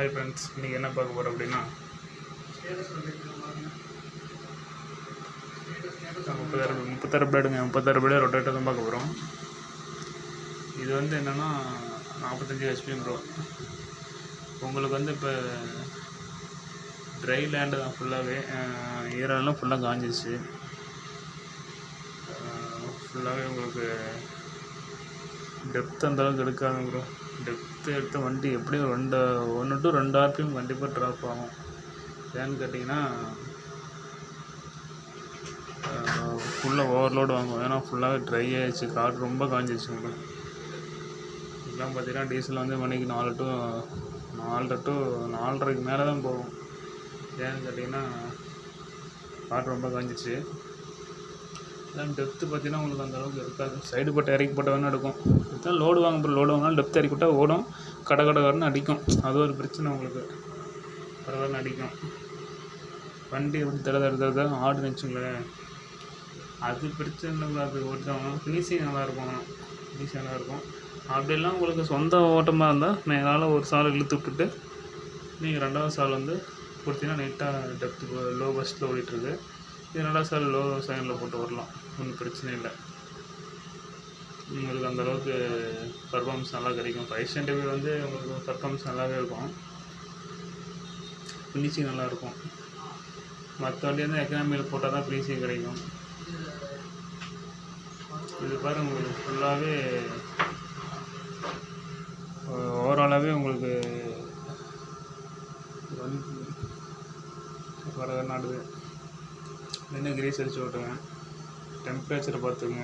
Hi friends, இன்றைக்கி என்ன பார்க்க போகிறோம் அப்படின்னா 36 பிளேடு ரொட்டேட்டர் தான் பார்க்க போகிறோம். இது வந்து என்னென்னா 45 ஹெச்பி ப்ரோ. உங்களுக்கு வந்து இப்போ ட்ரை லேண்டு தான் ஃபுல்லாகவே, ஈரெல்லாம் ஃபுல்லாக காஞ்சிச்சு. ஃபுல்லாகவே உங்களுக்கு டெப்த் அந்தளவுக்கு எடுக்காது ப்ரோ. டெப்த்து எடுத்த வண்டி எப்படியும் 1 to 2 RPM கண்டிப்பாக ட்ராப் ஆகும். ஏன்னு கேட்டிங்கன்னா ஃபுல்லாக ஓவர்லோடு வாங்குவோம். ஏன்னா ஃபுல்லாகவே ட்ரை ஆகிடுச்சு, காற்று ரொம்ப காஞ்சிச்சு ப்ரோ. இதெல்லாம் பார்த்திங்கன்னா டீசல் வந்து மணிக்கு 4 to 4.5 மேலே தான் போகும். ஏன்னு கேட்டிங்கன்னா காற்று ரொம்ப காஞ்சிச்சு. அதான் டெப்த்து பார்த்திங்கன்னா உங்களுக்கு அந்தளவுக்கு இருக்காது. சைடு பட்டை இறக்கி போட்ட வேணால் எடுக்கும். இதுதான் லோடு வாங்க ப்ரோ. லோடு வாங்கினாலும் டெப்த் இறக்கி விட்டால் ஓடும், கடன்னு அடிக்கும். அது ஒரு பிரச்சனை உங்களுக்கு, கடன்னு அடிக்கும். வண்டி எப்படி தட ஆடுன்னு வச்சுங்களேன், அது பிரச்சனை இல்லை. அது ஓட்டுவாங்க, ஃபினிஷிங் நல்லாயிருக்கும். ஃபினிஷிங் நல்லாயிருக்கும். அப்படிலாம் உங்களுக்கு சொந்த ஓட்டமாக இருந்தால் மேலால் ஒரு சால் இழுத்து விட்டுட்டு நீங்கள் 2வது சால் வந்து கொடுத்தீங்கன்னா நீட்டாக டெப்த்து லோ பஸ்ட்டில் ஓடிட்டுருக்கு. இது 2வது சால் லோ செகண்டில் போட்டு வரலாம், ஒன்றும் பிரச்சனை இல்லை. உங்களுக்கு அந்தளவுக்கு பர்ஃபார்மன்ஸ் நல்லா கிடைக்கும். 575 வந்து உங்களுக்கு பர்ஃபார்மன்ஸ் நல்லாவே இருக்கும், ஃபினிஷிங் நல்லாயிருக்கும். மற்ற வண்டி வந்து எக்கனாமியில் போட்டால் தான் ஃபினிஷிங் கிடைக்கும். இது பாருங்கள், உங்களுக்கு ஃபுல்லாகவே ஓவராலாகவே உங்களுக்கு வர நாடுது. என்ன கிரீஸ் அடிச்சு ஓட்டுங்க, டெம்பரேச்சரை பார்த்துங்க.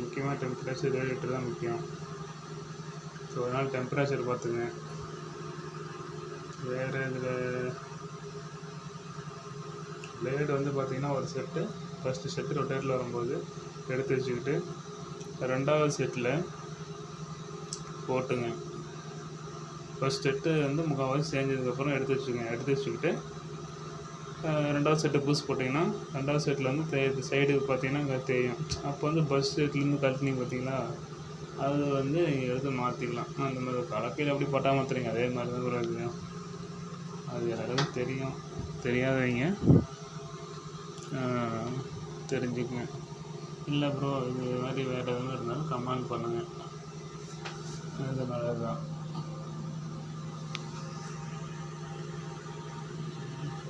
முக்கியமாக டெம்பரேச்சர், ரேடியேட்டர் தான் முக்கியம். ஸோ அதனால் டெம்பரேச்சர் பார்த்துங்க. வேறு இதில் பிளேடு வந்து பார்த்திங்கன்னா ஒரு செட்டு, ஃபஸ்ட்டு செட்டு ரொட்டேட்டில் வரும்போது எடுத்து வச்சுக்கிட்டு 2வது செட்டில் போட்டுங்க. ஃபஸ்ட் செட்டு வந்து முக்கால்வாசி செஞ்சதுக்கப்புறம் எடுத்து வச்சுக்கிட்டு 2வது செட்டு புதுசு போட்டிங்கன்னா 2வது செட்டில் வந்து சைடு பார்த்திங்கன்னா தேயும். அப்போ வந்து பஸ் செட்லேருந்து கழட்டினீங்க பார்த்திங்களா, அது வந்து நீங்கள் எடுத்து மாற்றிக்கலாம். அந்த மாதிரி கலப்பையில் எப்படி பட்டா மாற்றுறீங்க, அதே மாதிரி தான் ஒரு அது எல்லாருக்கும் தெரியும். தெரியாதவங்க தெரிஞ்சுக்குங்க. இல்லை ப்ரோ இது மாதிரி வேறு எதுவும் இருந்தாலும் கமெண்ட் பண்ணுங்கள். அதனால தான்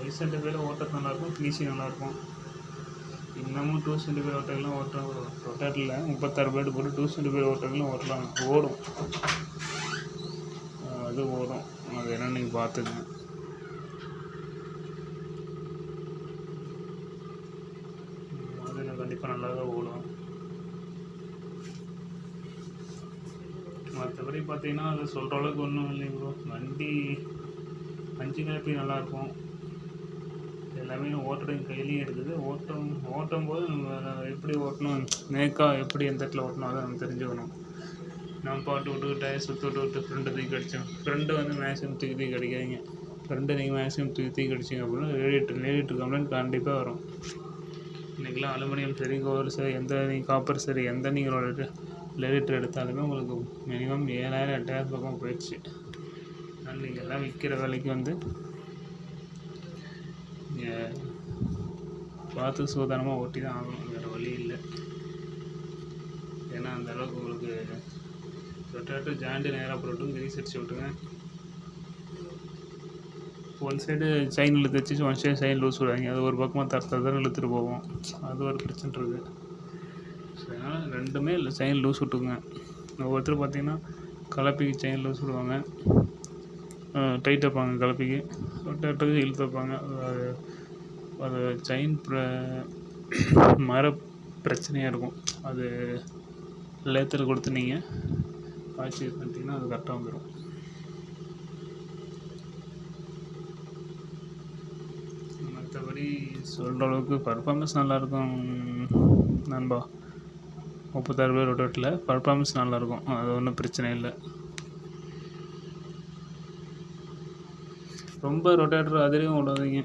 575 ஓட்டுறது நல்லாயிருக்கும், ஃபினிஷிங் நல்லாயிருக்கும். இன்னமும் 275 ஓட்டங்கள்லாம் ஓட்டுறாங்க ப்ரோ. ரொட்டேட்டரில் 36 பிளேடு போட்டு 275 ஓட்டங்களும் ஓட்டலாம், ஓடும். அது ஓடும், அது என்னென்னு நீங்கள் பார்த்துக்குங்க. அது எனக்கு கண்டிப்பாக நல்லா தான் ஓடும். மற்றபடி பார்த்தீங்கன்னா அது சொல்கிற அளவுக்கு ஒன்றும் இல்லைங்க ப்ரோ. வண்டி 5 காப்பி நல்லாயிருக்கும். எல்லாமே ஓட்டுறது கையிலையும் இருக்குது. ஓட்டும் போது நம்ம எப்படி ஓட்டணும், நேக்காக எப்படி எந்த இடத்துல ஓட்டணும் அதை நம்ம தெரிஞ்சுக்கணும். நம்ம பாட்டு விட்டு டயர் சுற்று விட்டு ஃப்ரெண்டு தூக்கி அடித்தோம். ஃப்ரெண்டு வந்து மேக்ஸிமம் தூக்கி அடிக்காதீங்க. ஃப்ரெண்டு நீங்கள் மேக்ஸிமம் தூக்கி அடிச்சிங்க அப்படின்னா ரேடியேட்டர் கம்ப்ளைண்ட் கண்டிப்பாக வரும். இன்றைக்கெலாம் அலுமினியம் சரி, கோல்டு சரி, நீங்கள் காப்பர் சரி, நீங்கள் ரேடியேட்டர் எடுத்தாலுமே உங்களுக்கு மினிமம் 7,000 8,000 பக்கம் போயிடுச்சு. அதனால் நீங்கள் எல்லாம் விற்கிற விலைக்கு வந்து பார்த்து சூதானமாக ஓட்டி தான் ஆகணும், வேறு வழி இல்லை. ஏன்னா அந்தளவுக்கு உங்களுக்கு ரொட்டேட்டர் ஜாயிண்ட்டு நேராக போட்டு கிரீஸ் அடிச்சு விட்டுங்க. ஒன் சைடு செயின் இழுத்து வச்சு ஒன் சைடு செயின் லூஸ் விடுவாங்க. அது ஒரு பக்கமாக தரத்தான் இழுத்துட்டு போவோம். அது ஒரு பிரச்சனை இருக்குது. ஸோ அதனால் ரெண்டுமே இல்லை, செயின் லூஸ் விட்டுக்குங்க. ஒவ்வொருத்தர் பார்த்திங்கன்னா கலப்பிக்கு செயின் லூஸ் விடுவாங்க, டைட் வைப்பாங்க. கலப்பிக்கு ரொட்டேட்டருக்கு இழுத்து வைப்பாங்க. அது செயின் மர பிரச்சனையாக இருக்கும். அது லேத்தில் கொடுத்து நீங்கள் காய்ச்சி பண்ணிட்டீங்கன்னா அது கரெக்டாக வந்துடும். மற்றபடி சொல்கிற அளவுக்கு பர்ஃபார்மன்ஸ் நல்லாயிருக்கும் நண்பா. 36 பேர் ரொட்டேட்டில் பர்ஃபார்மன்ஸ் நல்லாயிருக்கும், அது ஒன்றும் பிரச்சனை இல்லை. ரொம்ப ரொட்டேட்டர் அதிரையும் விடாதீங்க.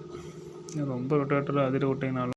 ரொம்ப ரொட்டேட்டர் அதிரை விட்டிங்கனாலும்